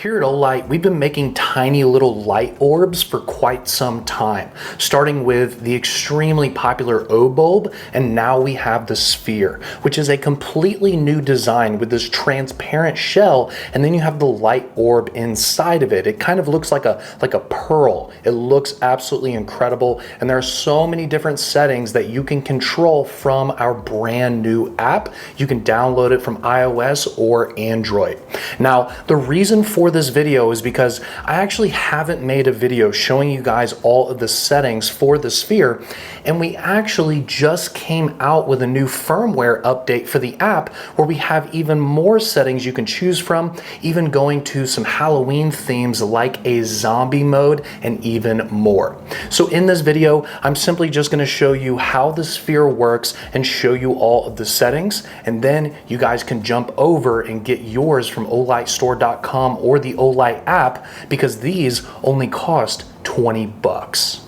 Here at Olight, we've been making tiny little light orbs for quite some time, starting with the extremely popular O bulb, and now we have the Sphere, which is a completely new design with this transparent shell, and then you have the light orb inside of it. It kind of looks like a pearl. It looks absolutely incredible, and there are so many different settings that you can control from our brand new app. You can download it from iOS or Android. Now, the reason for this video is because I actually haven't made a video showing you guys all of the settings for the Sphere, and we actually just came out with a new firmware update for the app where we have even more settings you can choose from, even going to some Halloween themes like a zombie mode and even more. So in this video, I'm simply just going to show you how the Sphere works and show you all of the settings, and then you guys can jump over and get yours from olightstore.com or the Olight app, because these only cost 20 bucks.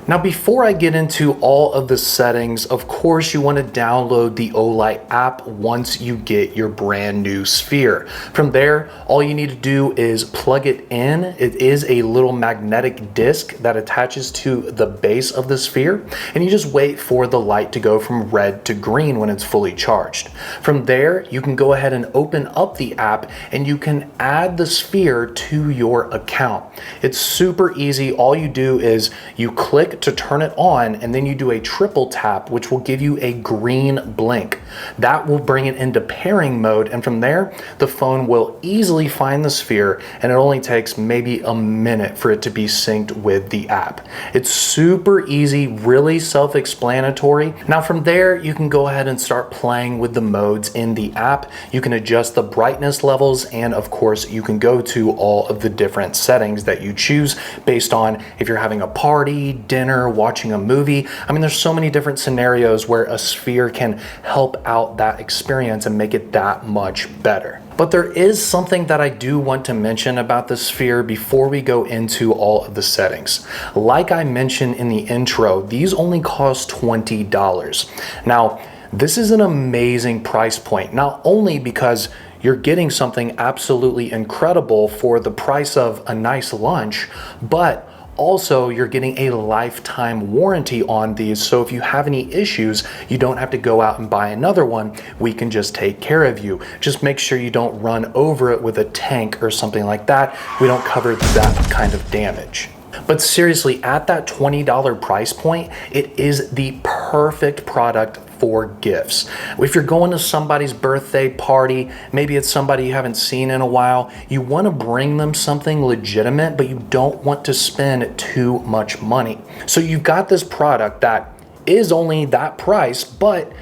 Now, before I get into all of the settings, of course you want to download the Olight app once you get your brand new Sphere. From there, all you need to do is plug it in. It is a little magnetic disc that attaches to the base of the Sphere, and you just wait for the light to go from red to green when it's fully charged. From there, you can go ahead and open up the app and you can add the Sphere to your account. It's super easy. All you do is you click to turn it on, and then you do a triple tap, which will give you a green blink. That will bring it into pairing mode, and from there the phone will easily find the Sphere, and it only takes maybe a minute for it to be synced with the app. It's super easy, really self-explanatory. Now from there, you can go ahead and start playing with the modes in the app. You can adjust the brightness levels, and of course you can go to all of the different settings that you choose based on if you're having a party, dinner, watching a movie. I mean, there's so many different scenarios where a Sphere can help out that experience and make it that much better. But there is something that I do want to mention about the Sphere before we go into all of the settings. Like I mentioned in the intro, these only cost $20. Now, this is an amazing price point, not only because you're getting something absolutely incredible for the price of a nice lunch, but also, you're getting a lifetime warranty on these, so if you have any issues, you don't have to go out and buy another one. We can just take care of you. Just make sure you don't run over it with a tank or something like that. We don't cover that kind of damage. But seriously, at that $20 price point, it is the perfect product for gifts. If you're going to somebody's birthday party, maybe it's somebody you haven't seen in a while, you want to bring them something legitimate, but you don't want to spend too much money. So you've got this product that is only that price, but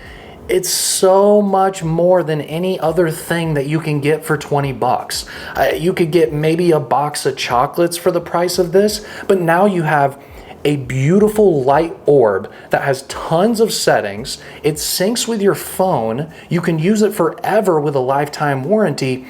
it's so much more than any other thing that you can get for 20 bucks. You could get maybe a box of chocolates for the price of this, but now you have a beautiful light orb that has tons of settings. It syncs with your phone. You can use it forever with a lifetime warranty.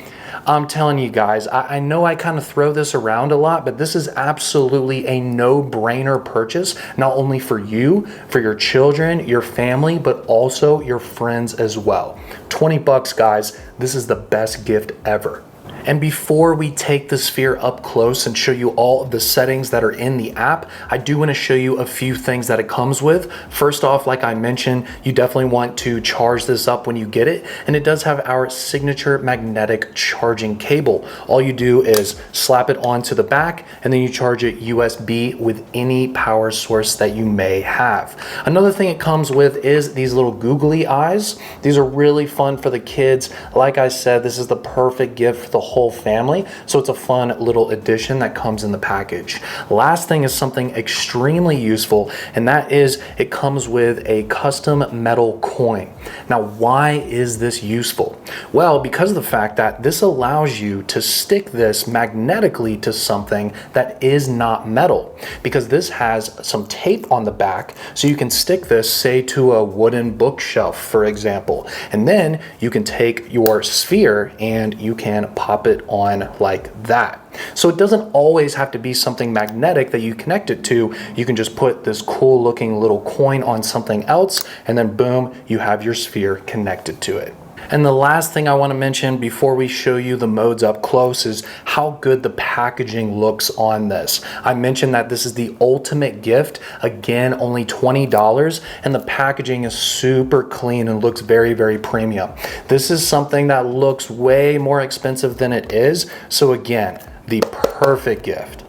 I'm telling you guys, I know I kind of throw this around a lot, but this is absolutely a no-brainer purchase, not only for you, for your children, your family, but also your friends as well. 20 bucks, guys. This is the best gift ever. And before we take the Sphere up close and show you all of the settings that are in the app, I do want to show you a few things that it comes with. First off, like I mentioned, you definitely want to charge this up when you get it, and it does have our signature magnetic charging cable. All you do is slap it onto the back, and then you charge it USB with any power source that you may have. Another thing it comes with is these little googly eyes. These are really fun for the kids. Like I said, this is the perfect gift for the whole family. So it's a fun little addition that comes in the package. Last thing is something extremely useful, and that is it comes with a custom metal coin. Now, why is this useful? Well, because of the fact that this allows you to stick this magnetically to something that is not metal, because this has some tape on the back, so you can stick this, say, to a wooden bookshelf, for example, and then you can take your sphere and you can pop it on like that. So it doesn't always have to be something magnetic that you connect it to. You can just put this cool looking little coin on something else, and then boom, you have your sphere connected to it. And the last thing I want to mention before we show you the modes up close is how good the packaging looks on this. I mentioned that this is the ultimate gift. Again, only $20, and the packaging is super clean and looks very, very premium. This is something that looks way more expensive than it is. So again, the perfect gift.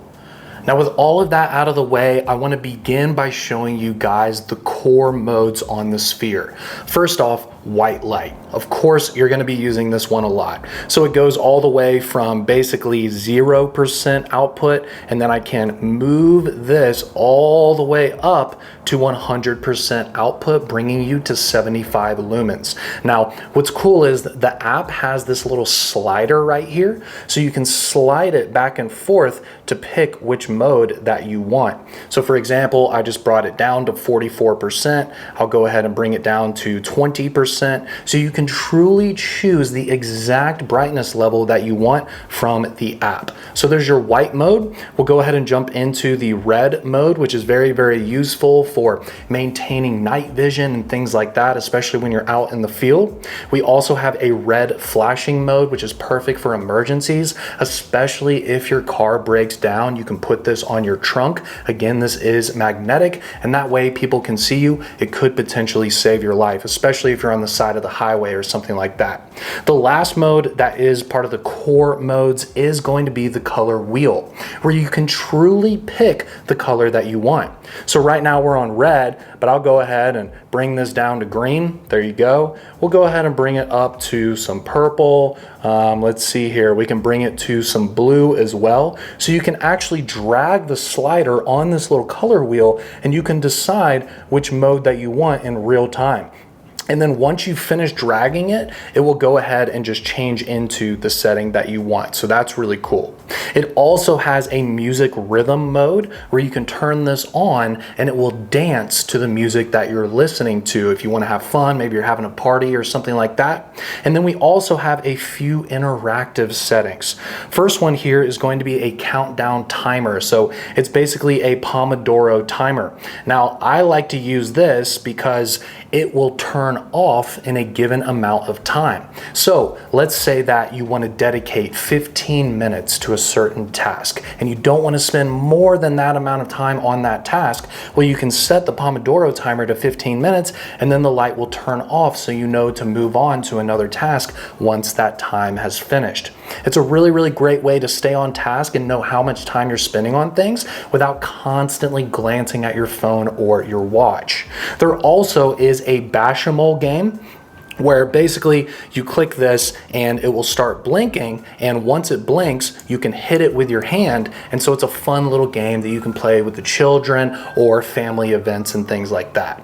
Now, with all of that out of the way, I want to begin by showing you guys the core modes on the sphere. First off, white light. Of course, you're going to be using this one a lot. So it goes all the way from basically 0% output, and then I can move this all the way up to 100% output, bringing you to 75 lumens. Now, what's cool is the app has this little slider right here, so you can slide it back and forth to pick which mode that you want. So for example, I just brought it down to 44%. I'll go ahead and bring it down to 20%. So you can truly choose the exact brightness level that you want from the app. So there's your white mode. We'll go ahead and jump into the red mode, which is very, very useful for maintaining night vision and things like that, especially when you're out in the field. We also have a red flashing mode, which is perfect for emergencies, especially if your car breaks down. You can put this on your trunk. Again, this is magnetic, and that way people can see you. It could potentially save your life, especially if you're on the side of the highway or something like that. The last mode that is part of the core modes is going to be the color wheel, where you can truly pick the color that you want. So right now we're on red, but I'll go ahead and bring this down to green. There you go. We'll go ahead and bring it up to some purple. Let's see here. We can bring it to some blue as well. So you can actually drag the slider on this little color wheel, and you can decide which mode that you want in real time. And then once you finish dragging it, it will go ahead and just change into the setting that you want. So that's really cool. It also has a music rhythm mode where you can turn this on and it will dance to the music that you're listening to. If you want to have fun, maybe you're having a party or something like that. And then we also have a few interactive settings. First one here is going to be a countdown timer. So it's basically a Pomodoro timer. Now, I like to use this because it will turn off in a given amount of time. So let's say that you want to dedicate 15 minutes to a certain task and you don't want to spend more than that amount of time on that task. Well, you can set the Pomodoro timer to 15 minutes and then the light will turn off so you know to move on to another task once that time has finished. It's a really, really great way to stay on task and know how much time you're spending on things without constantly glancing at your phone or your watch. There also is a Bechamel game where basically you click this and it will start blinking, and once it blinks you can hit it with your hand, and so it's a fun little game that you can play with the children or family events and things like that.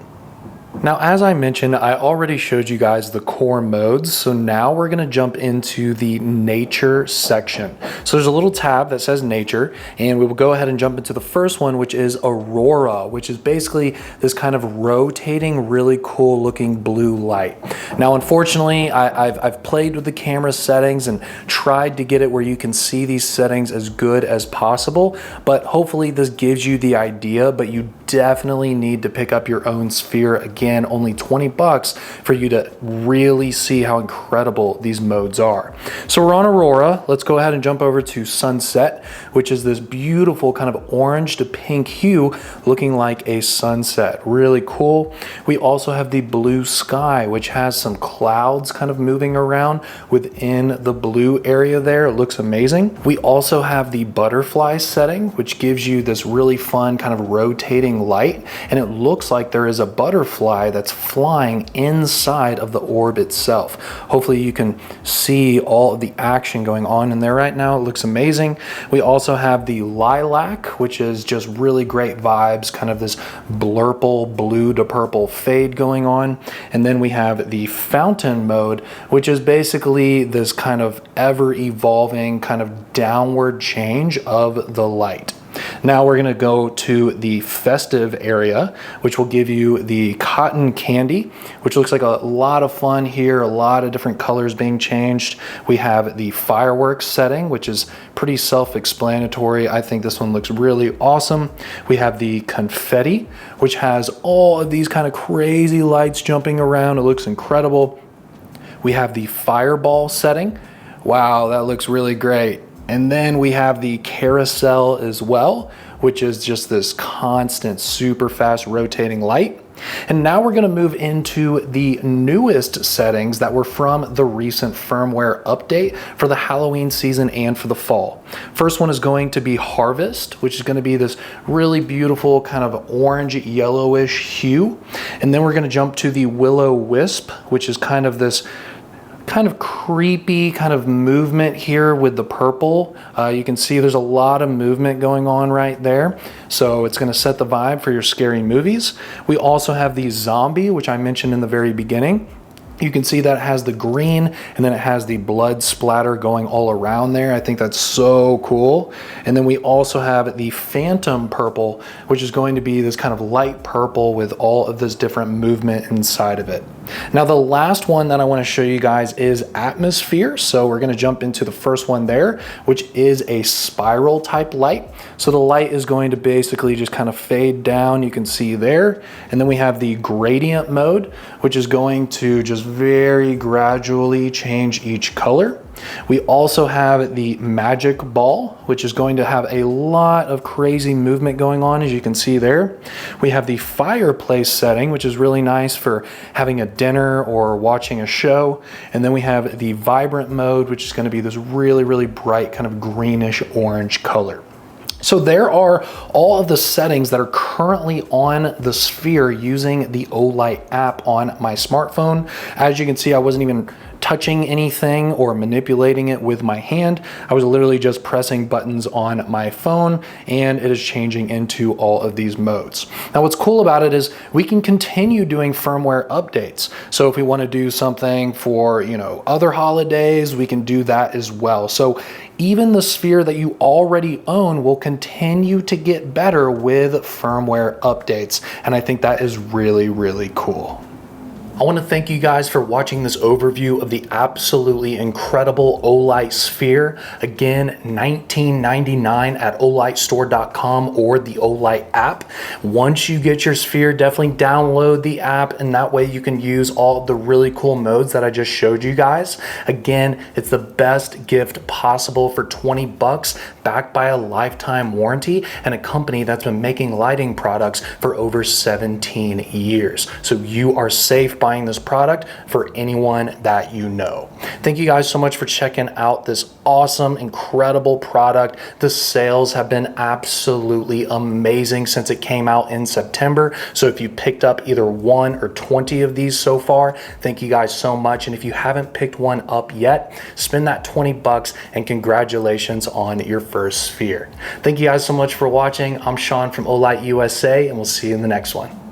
Now, as I mentioned, I already showed you guys the core modes, so now we're going to jump into the nature section. So there's a little tab that says nature, and we will go ahead and jump into the first one, which is Aurora, which is basically this kind of rotating, really cool looking blue light. Now, unfortunately, I've played with the camera settings and tried to get it where you can see these settings as good as possible, but hopefully this gives you the idea, but you definitely need to pick up your own sphere. Again, only 20 bucks for you to really see how incredible these modes are. So we're on Aurora. Let's go ahead and jump over to Sunset, which is this beautiful kind of orange to pink hue looking like a sunset. Really cool. We also have the Blue Sky, which has some clouds kind of moving around within the blue area there. It looks amazing. We also have the Butterfly setting, which gives you this really fun kind of rotating rotating light, and it looks like there is a butterfly that's flying inside of the orb itself. Hopefully you can see all of the action going on in there right now. It looks amazing. We also have the lilac, which is just really great vibes, kind of this blurple blue to purple fade going on. And then we have the fountain mode, which is basically this kind of ever evolving kind of downward change of the light. Now we're going to go to the festive area, which will give you the cotton candy, which looks like a lot of fun here, a lot of different colors being changed. We have the fireworks setting, which is pretty self-explanatory. I think this one looks really awesome. We have the confetti, which has all of these kind of crazy lights jumping around. It looks incredible. We have the fireball setting. Wow, that looks really great. And then we have the carousel as well, which is just this constant, super fast rotating light. And now we're going to move into the newest settings that were from the recent firmware update for the Halloween season and for the fall. First one is going to be Harvest, which is going to be this really beautiful kind of orange yellowish hue. And then we're going to jump to the Will-O-Wisp, which is kind of this kind of creepy kind of movement here with the purple. You can see there's a lot of movement going on right there. So it's going to set the vibe for your scary movies. We also have the zombie, which I mentioned in the very beginning. You can see that it has the green and then it has the blood splatter going all around there. I think that's so cool. And then we also have the phantom purple, which is going to be this kind of light purple with all of this different movement inside of it. Now the last one that I want to show you guys is atmosphere. So we're going to jump into the first one there, which is a spiral type light. So the light is going to basically just kind of fade down. You can see there. And then we have the gradient mode, which is going to just very gradually change each color. We also have the magic ball, which is going to have a lot of crazy movement going on, as you can see there. We have the fireplace setting, which is really nice for having a dinner or watching a show. And then we have the vibrant mode, which is going to be this really, really bright kind of greenish orange color. So there are all of the settings that are currently on the Sphere using the Olight app on my smartphone. As you can see, I wasn't even touching anything or manipulating it with my hand. I was literally just pressing buttons on my phone, and it is changing into all of these modes. Now what's cool about it is we can continue doing firmware updates. So if we want to do something for, other holidays, we can do that as well. So even the Sphere that you already own will continue to get better with firmware updates. And I think that is really, really cool. I want to thank you guys for watching this overview of the absolutely incredible Olight Sphere. Again, $19.99 at olightstore.com or the Olight app. Once you get your Sphere, definitely download the app, and that way you can use all of the really cool modes that I just showed you guys. Again, it's the best gift possible for 20 bucks, backed by a lifetime warranty and a company that's been making lighting products for over 17 years. So you are safe buying this product for anyone that you know. Thank you guys so much for checking out this awesome, incredible product. The sales have been absolutely amazing since it came out in September. So if you picked up either 1 or 20 of these so far, thank you guys so much. And if you haven't picked one up yet, spend that 20 bucks and congratulations on your first Sphere. Thank you guys so much for watching. I'm Sean from Olight USA, and we'll see you in the next one.